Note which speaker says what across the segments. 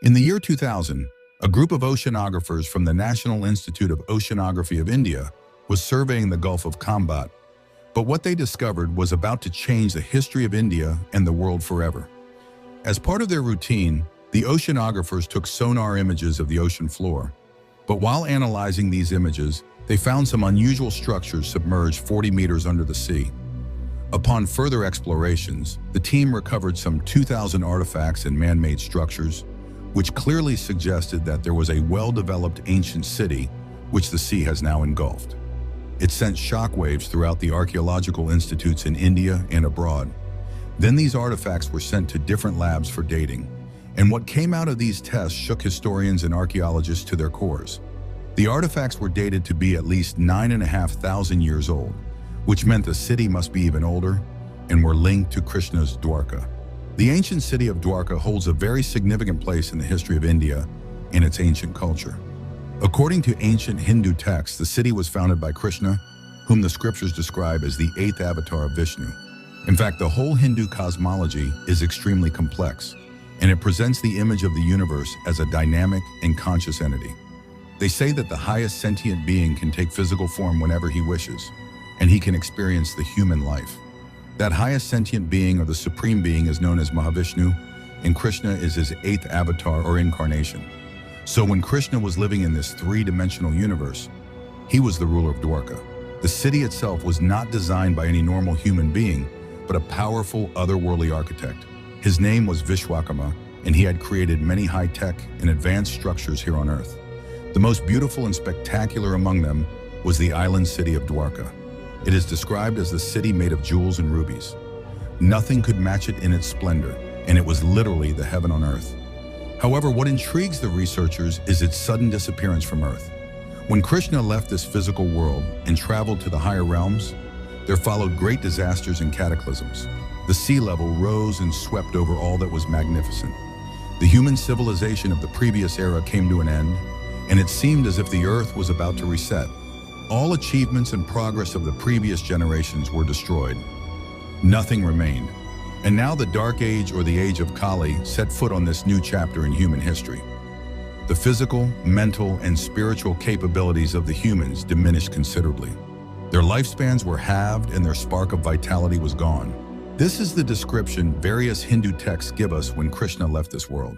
Speaker 1: In the year 2000, a group of oceanographers from the National Institute of Oceanography of India was surveying the Gulf of Khambat, but what they discovered was about to change the history of India and the world forever. As part of their routine, the oceanographers took sonar images of the ocean floor, but while analyzing these images, they found some unusual structures submerged 40 meters under the sea. Upon further explorations, the team recovered some 2,000 artifacts and man-made structures, which clearly suggested that there was a well-developed ancient city which the sea has now engulfed. It sent shockwaves throughout the archaeological institutes in India and abroad. Then these artifacts were sent to different labs for dating, and what came out of these tests shook historians and archaeologists to their cores. The artifacts were dated to be at least 9,500 years old, which meant the city must be even older, and were linked to Krishna's Dwarka. The ancient city of Dwarka holds a very significant place in the history of India and its ancient culture. According to ancient Hindu texts, the city was founded by Krishna, whom the scriptures describe as the 8th avatar of Vishnu. In fact, the whole Hindu cosmology is extremely complex, and it presents the image of the universe as a dynamic and conscious entity. They say that the highest sentient being can take physical form whenever he wishes, and he can experience the human life. That highest sentient being or the supreme being is known as Mahavishnu, and Krishna is his 8th avatar or incarnation. So when Krishna was living in this three-dimensional universe, he was the ruler of Dwarka. The city itself was not designed by any normal human being, but a powerful otherworldly architect. His name was Vishwakarma, and he had created many high-tech and advanced structures here on Earth. The most beautiful and spectacular among them was the island city of Dwarka. It is described as the city made of jewels and rubies. Nothing could match it in its splendor, and it was literally the heaven on earth. However, what intrigues the researchers is its sudden disappearance from Earth. When Krishna left this physical world and traveled to the higher realms, there followed great disasters and cataclysms. The sea level rose and swept over all that was magnificent. The human civilization of the previous era came to an end, and it seemed as if the Earth was about to reset. All achievements and progress of the previous generations were destroyed. Nothing remained. And now the Dark Age, or the Age of Kali, set foot on this new chapter in human history. The physical, mental, and spiritual capabilities of the humans diminished considerably. Their lifespans were halved and their spark of vitality was gone. This is the description various Hindu texts give us when Krishna left this world.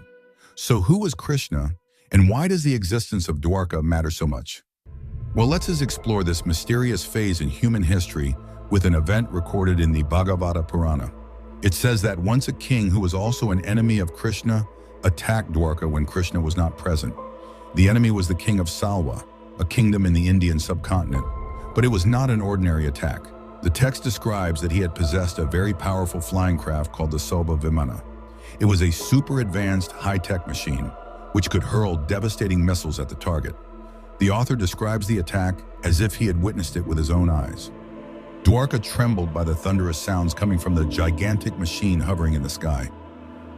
Speaker 1: So who was Krishna, and why does the existence of Dwarka matter so much? Well, let's explore this mysterious phase in human history with an event recorded in the Bhagavata Purana. It says that once a king who was also an enemy of Krishna attacked Dwarka when Krishna was not present. The enemy was the king of Salwa, a kingdom in the Indian subcontinent, but it was not an ordinary attack. The text describes that he had possessed a very powerful flying craft called the Sobha Vimana. It was a super advanced high-tech machine which could hurl devastating missiles at the target. The author describes the attack as if he had witnessed it with his own eyes. Dwarka trembled by the thunderous sounds coming from the gigantic machine hovering in the sky.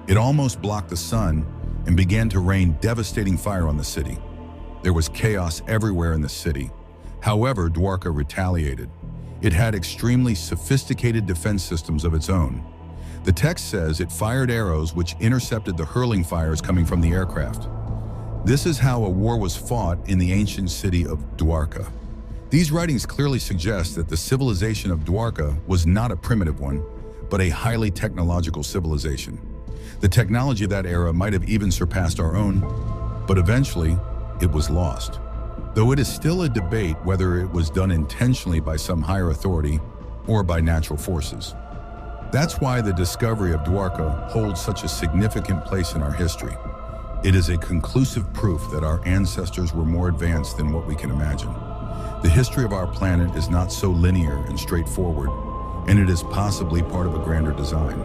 Speaker 1: It almost blocked the sun and began to rain devastating fire on the city. There was chaos everywhere in the city. However, Dwarka retaliated. It had extremely sophisticated defense systems of its own. The text says it fired arrows which intercepted the hurling fires coming from the aircraft. This is how a war was fought in the ancient city of Dwarka. These writings clearly suggest that the civilization of Dwarka was not a primitive one, but a highly technological civilization. The technology of that era might have even surpassed our own, but eventually it was lost. Though it is still a debate whether it was done intentionally by some higher authority or by natural forces. That's why the discovery of Dwarka holds such a significant place in our history. It is a conclusive proof that our ancestors were more advanced than what we can imagine. The history of our planet is not so linear and straightforward, and it is possibly part of a grander design.